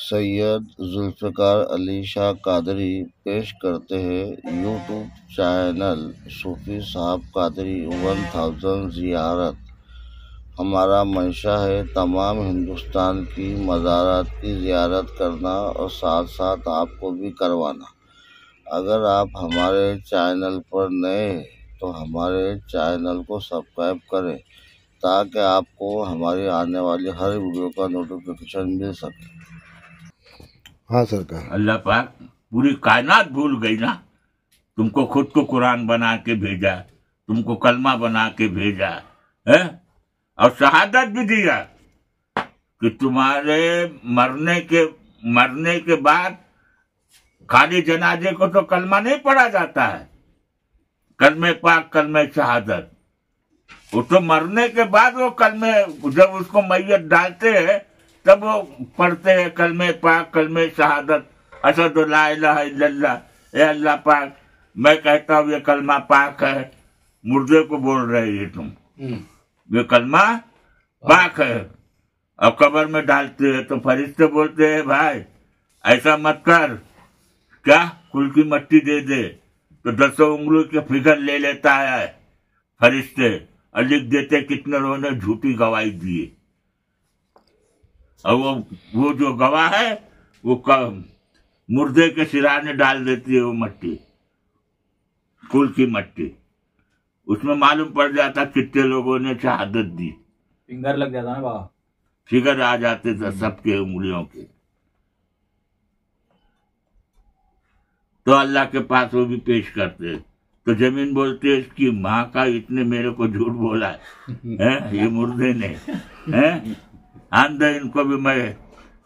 सैयद जुल्फ़िकार अली शाह कादरी पेश करते हैं यूट्यूब चैनल सूफी साहब कादरी 1000 ज़ियारत। हमारा मंशा है तमाम हिंदुस्तान की मज़ारात की ज़ियारत करना और साथ साथ आपको भी करवाना। अगर आप हमारे चैनल पर नए हैं तो हमारे चैनल को सब्सक्राइब करें ताकि आपको हमारी आने वाली हर वीडियो का नोटिफिकेशन मिल सके। हाँ सरकार। अल्लाह पाक पूरी कायनात भूल गई ना, तुमको खुद को कुरान बना के भेजा, तुमको कलमा बना के भेजा है और शहादत भी दिया कि तुम्हारे मरने के बाद खाली जनाजे को तो कलमा नहीं पढ़ा जाता है, कलमे पाक कलमे शहादत। वो तो मरने के बाद वो कलमे जब उसको मैयत डालते हैं तब वो पढ़ते हैं कलमे पाक कलमे शहादत, अशहदु ला इलाहा इल्लल्लाह। ए अल्लाह पाक, मैं कहता हूँ ये कलमा पाक है। मुर्दे को बोल रहे हैं तुम, ये कलमा पाक है। और कब्र में डालते हैं तो फरिश्ते बोलते हैं भाई ऐसा मत कर, क्या कुल की मट्टी दे दे, तो 10 उंगली के फिगर ले लेता है फरिश्ते और लिख देते कितने लोगों ने झूठी गवाही दी। और वो जो गवाह है वो मुर्दे के सिराने डाल देती है वो मट्टी, कुल की मट्टी। उसमें मालूम पड़ जाता कितने लोगों ने शहादत दी। फिंगर लग जाता है बाबा, फिगर आ जाते थे सबके उंगलियों के। तो अल्लाह के पास वो भी पेश करते। तो जमीन बोलते है इसकी माँ का इतने मेरे को झूठ बोला है ये मुर्दे ने है, आंधे इनको भी मैं।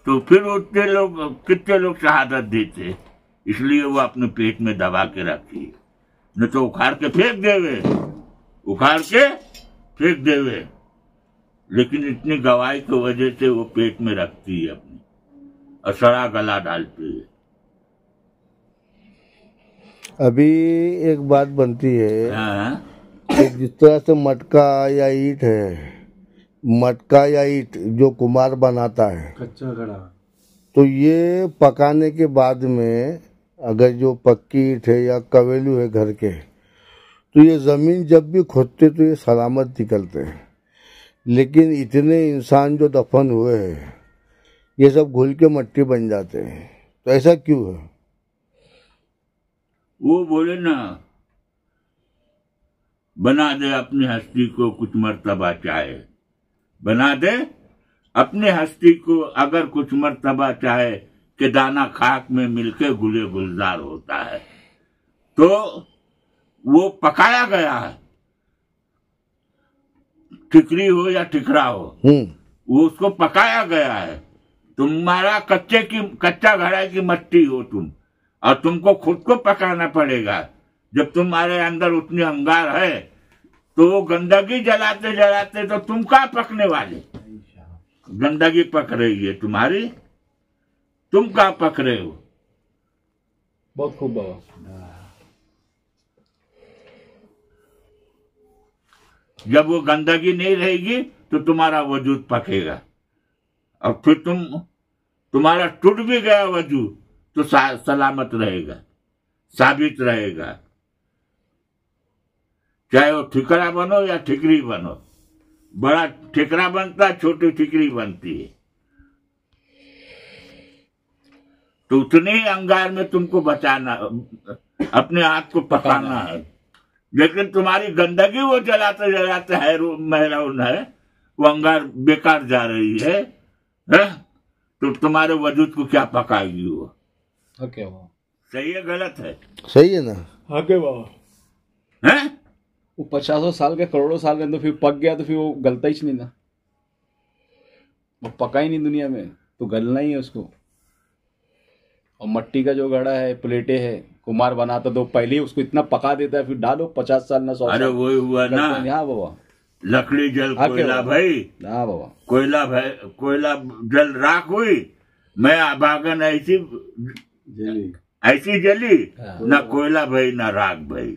तो फिर उतने लोग कितने लोग शहादत देते, इसलिए वो अपने पेट में दबा के रखी, न तो उखाड़ के फेंक देवे, उखाड़ के फेंक देवे। लेकिन इतनी गवाही की वजह से वो पेट में रखती है अपनी और सड़ा गला डालती है। अभी एक बात बनती है कि जिस तरह से मटका या ईंट है, मटका या ईंट जो कुम्हार बनाता है कच्चा घड़ा, तो ये पकाने के बाद में अगर जो पक्की ईंट है या कवेलू है घर के, तो ये ज़मीन जब भी खोदते तो ये सलामत निकलते हैं। लेकिन इतने इंसान जो दफन हुए हैं ये सब घुल के मट्टी बन जाते हैं, तो ऐसा क्यों है? वो बोले ना, बना दे अपनी हस्ती को कुछ मर्तबा चाहे, बना दे अपने हस्ती को अगर कुछ मर्तबा चाहे कि दाना खाक में मिलके गुले गुलजार होता है। तो वो पकाया गया है, ठिकरी हो या ठिकरा हो, वो उसको पकाया गया है। तुम्हारा कच्चा घड़ा की मट्टी हो तुम, और तुमको खुद को पकाना पड़ेगा। जब तुम्हारे अंदर उतनी अंगार है तो वो गंदगी जलाते जलाते तो तुम कहाँ पकने वाले, गंदगी पक रही है तुम्हारी, तुम कहाँ पक रहे हो। बहुत खूब बाबा। जब वो गंदगी नहीं रहेगी तो तुम्हारा वजूद पकेगा, और फिर तुम्हारा टूट भी गया वजूद तो सलामत रहेगा, साबित रहेगा। चाहे वो ठिकरा बनो या ठिकरी बनो, बड़ा ठिकरा बनता है, छोटी ठिकरी बनती है। तो उतने ही अंगार में तुमको बचाना, अपने हाथ को पकाना है। लेकिन तुम्हारी गंदगी वो जलाते जलाते है महरून है, वो अंगार बेकार जा रही है, तो तुम्हारे वजूद को क्या पकाएगी वो। ओके बाबा, सही है गलत है? सही है ना? ओके बाबा। हैं? वो 50 साल के करोड़ों साल के अंदर फिर पक गया तो फिर वो गलता ही नहीं ना, वो पका ही नहीं दुनिया में, तो गलना ही है उसको। और मट्टी का जो घड़ा है, प्लेटें है, कुम्हार बनाता तो पहले ही उसको इतना पका देता है, फिर डालो 50 साल ना 100 साल। अरे वही हुआ ना, हाँ बाबा, लकड़ी जल कोयला भाई, हाँ बाबा, कोयला जल राख हुई, मैं भागन ऐसी ऐसी जली न कोयला भई न राख भई।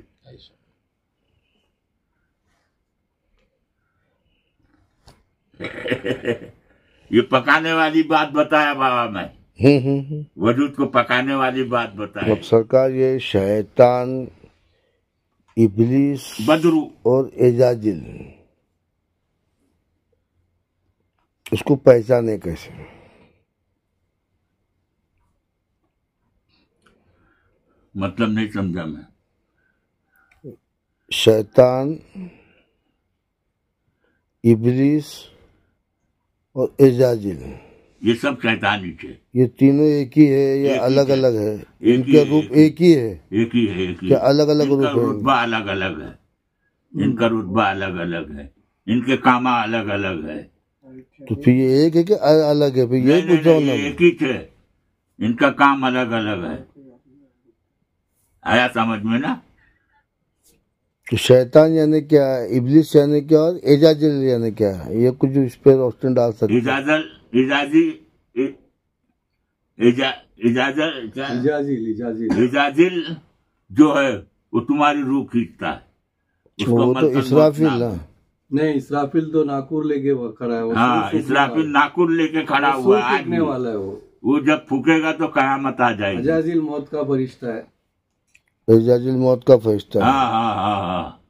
ये पकाने वाली बात बताया बाबा मैं, वजूद को पकाने वाली बात बताया। अब सरकार ये शैतान, इब्लिस, बदरू और एजाजिल, उसको पहचाने कैसे? मतलब नहीं समझा मैं। शैतान, इब्लिस और एजाजिल, ये सब शैतानी थे। ये तीनों एक ही है या अलग अलग है? इनके रूप एक ही है? एक ही है, एक ही। क्या अलग अलग रूप है? रुतबा अलग अलग है, इनका रुतबा अलग अलग है, इनके कामा अलग अलग है। तो फिर ये एक है कि अलग है? फिर ये कुछ और एक ही थे, इनका काम अलग अलग है। आया समझ में ना? तो शैतान यानी क्या, इब्लिस यानी क्या, और एजाजिल यानी क्या? ये कुछ इस पर रोशनी डाल सकते हैं? इजाजिल जो है वो तुम्हारी रूह खींचता है। वो तो इसराफिल ना? नहीं, इसराफिल तो नाकुर लेके खड़ा है। हाँ, इसराफिल नाकुर लेके खड़ा हुआ है, फूकने वाला है वो जब फूकेगा तो कयामत आ जाएगी। इजाजिल मौत का फरिश्ता है। एजाजिल मौत का फरिश्ता है। हाँ हाँ हाँ हाँ।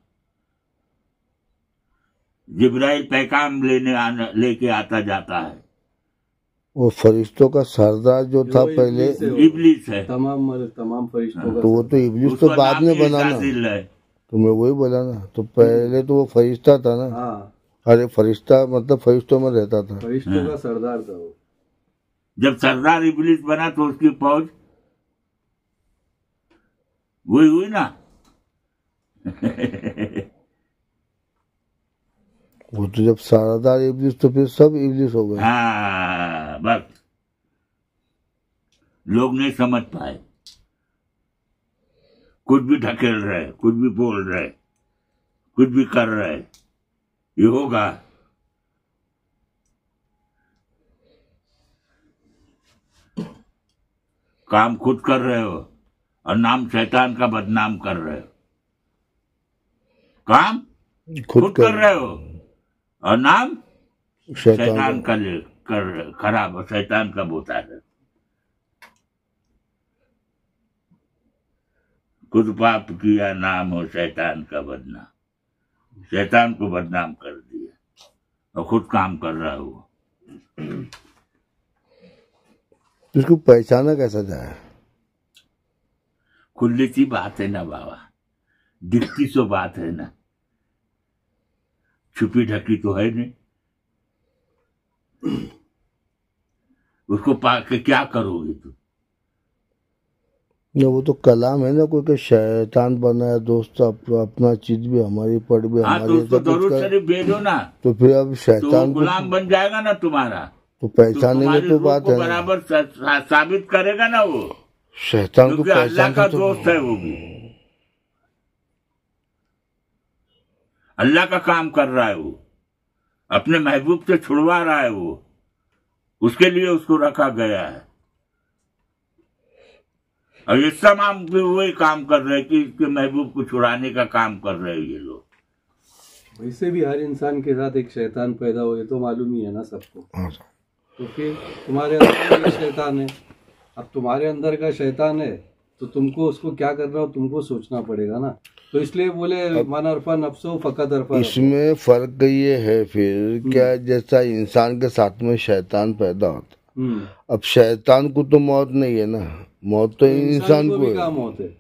जिब्राइल पैगाम लेके आता जाता है। वो फरिश्तों का सरदार जो था पहले इब्लिस है। तमाम फरिश्तों का। तो वो तो इब्लिस तो बाद में बना ना, तो मैं वही बोला ना, तो पहले तो वो फरिश्ता था ना। हाँ। अरे फरिश्ता मतलब फरिश्तों में रहता था, फरिश्तों का सरदार था वो। जब सरदार इब्लिस बना तो उसकी फौज वही हुई ना। वो तो जब सरदार इब्लिस तो फिर सब इब्लिस हो गए। हाँ, बस लोग नहीं समझ पाए, कुछ भी ढकेल रहे, कुछ भी बोल रहे, कुछ भी कर रहे। ये होगा। काम खुद कर रहे हो और नाम शैतान का बदनाम कर रहे हो। काम खुद कर रहे हो और नाम शैतान का कर खराब, शैतान का बोता है। खुद पाप किया, नाम हो शैतान का बदनाम, शैतान को बदनाम कर दिया और खुद काम कर रहा हो। इसको पहचाना कैसा जाए? खुली सी बात है ना बाबा, दिखती सो बात है ना, छुपी ढकी तो है नहीं। उसको पाके क्या करोगे तुम? ना वो तो कलाम है ना, कोई के शैतान बनाया दोस्त, अपना चीज भी हमारी पढ़ भी हाँ, हमारी, तो उसको दरूद शरीफ भेजो ना, तो फिर अब शैतान तो गुलाम बन जाएगा ना तुम्हारा। तो पहचानने में तो बात है, बराबर साबित करेगा ना वो शैतान को अल्लाह का दोस्त है। वो भी अल्लाह का काम कर रहा है, वो अपने महबूब से छुड़वा रहा है, वो उसके लिए उसको रखा गया है। और ये तमाम भी वही काम कर रहे हैं कि इसके महबूब को छुड़ाने का काम कर रहे हैं ये लोग। वैसे भी हर इंसान के साथ एक शैतान पैदा हो, ये तो मालूम ही है ना सबको। तो फिर तुम्हारे अंदर भी शैतान है। अब तुम्हारे अंदर का शैतान है तो तुमको उसको क्या करना हो तुमको सोचना पड़ेगा ना। तो इसलिए बोले मन अरफा नफ्सो फकत अरफा। इसमें फर्क ये है फिर क्या, जैसा इंसान के साथ में शैतान पैदा होता, अब शैतान को तो मौत नहीं है ना, मौत तो इंसान को भी काम होते।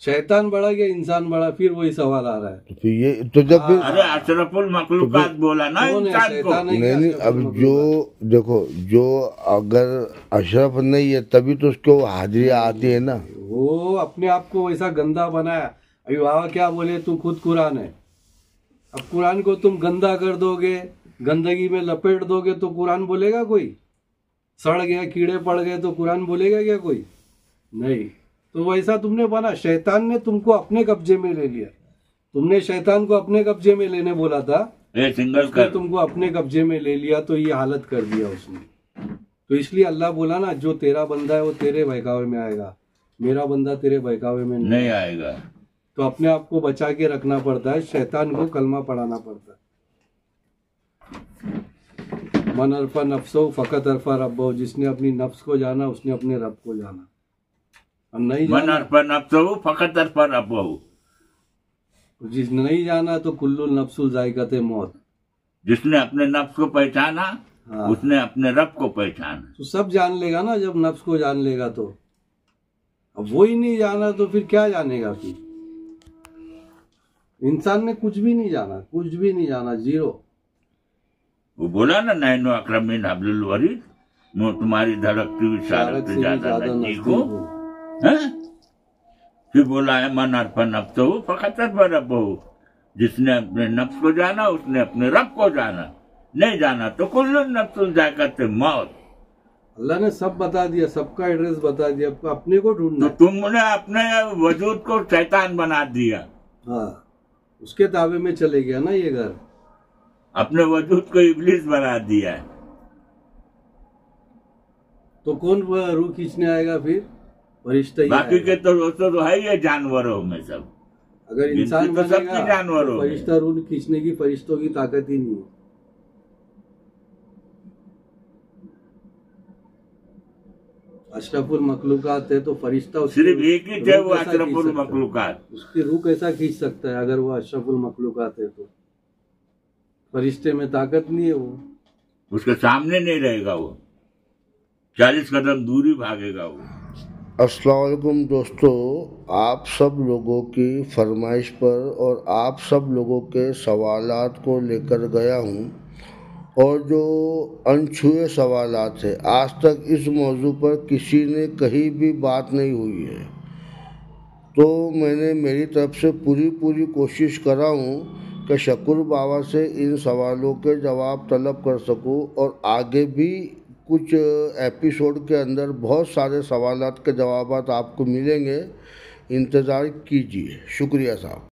शैतान बड़ा या इंसान बड़ा, फिर वही सवाल आ रहा है। तो ये तो जब फिर अरे अशरफुल मखलूकात बोला ना इंसान को। नहीं, अब जो देखो, जो अगर अशरफ नहीं है तभी तो उसको हाजिरी आती है ना। वो अपने आप को वैसा गंदा बनाया। अभी बाबा क्या बोले, तू खुद कुरान है। अब कुरान को तुम गंदा कर दोगे, गंदगी में लपेट दोगे तो कुरान बोलेगा कोई? सड़ गया, कीड़े पड़ गए तो कुरान बोलेगा क्या कोई? नहीं। तो वैसा तुमने बना, शैतान ने तुमको अपने कब्जे में ले लिया। तुमने शैतान को अपने कब्जे में लेने बोला था, सिंगल कर तुमको अपने कब्जे में ले लिया, तो ये हालत कर दिया उसने। तो इसलिए अल्लाह बोला ना, जो तेरा बंदा है वो तेरे बहकावे में आएगा, मेरा बंदा तेरे बहकावे में नहीं आएगा। तो अपने आप को बचा के रखना पड़ता है, शैतान को कलमा पढ़ाना पड़ता है। मन अरफा नफ्सो फकत अरफा रब्बो, जिसने अपनी नफ्स को जाना उसने अपने रब को जाना। हम नहीं मन जाना, अरफा नफ्सहु फकत अरफा रब्बहु, जिसने नहीं जाना तो कुल्लुल नफ्सुल जायकाते मौत। जिसने अपने नफ्स को पहचाना हाँ। उसने अपने रब को पहचाना। तो सब जान लेगा ना, जब नफ्स को जान लेगा तो। अब वो ही नहीं जाना तो फिर क्या जानेगा? फिर इंसान ने कुछ भी नहीं जाना, कुछ भी नहीं जाना, जीरो। वो बोला ना, नैनो अक्रमिन हब्लुल वरीद, मैं तुम्हारी धड़कती हुई इशारत से ज्यादा नजदीक हूँ। हैं? फिर बोला है मन अरफा नफ्सहु फकत अरफा रब्बहु, जिसने अपने नफ्स को जाना उसने अपने रब को जाना, नहीं जाना तो कुल्लु नफ्सुन जायकाते मौत। अल्लाह ने सब बता दिया, सबका एड्रेस बता दिया, अपने को ढूंढना। तो तुमने अपने वजूद को शैतान बना दिया। हाँ, उसके ताबे में चले गया ना ये घर। अपने वजूद को इब्लिस बना दिया है। तो कौन वह रूह खींचने आएगा फिर? फरिश्ता ही बाकी आएगा। के तो दोस्तों तो है ही है जानवरों में सब। अगर इंसान तो सबकी बनेगा जानवरों तो में। फरिश्ता रूह खींचने की फरिश्तों की ताकत ही नहीं है। अशरफुल मखलूकात है तो फरिश्ता सिर्फ एक ही थे वो अशरफुल मखलूकात। उसकी रूह कैसा खींच सकता है अगर वो अशरफुल मखलूकात है तो? फरिश्ते में ताकत नहीं है वो। उसके सामने नहीं रहेगा वो, 40 कदम दूरी भागेगा वो। अस्सलाम वालेकुम दोस्तों, आप सब लोगों की फरमाइश पर और आप सब लोगों के सवालात को लेकर गया हूँ, और जो अनछुए सवालात है, आज तक इस मौजू पर किसी ने कहीं भी बात नहीं हुई है। तो मैंने मेरी तरफ से पूरी कोशिश करा हूँ कि शकूर बाबा से इन सवालों के जवाब तलब कर सकूँ, और आगे भी कुछ एपिसोड के अंदर बहुत सारे सवालात के जवाब आपको मिलेंगे। इंतज़ार कीजिए। शुक्रिया साहब।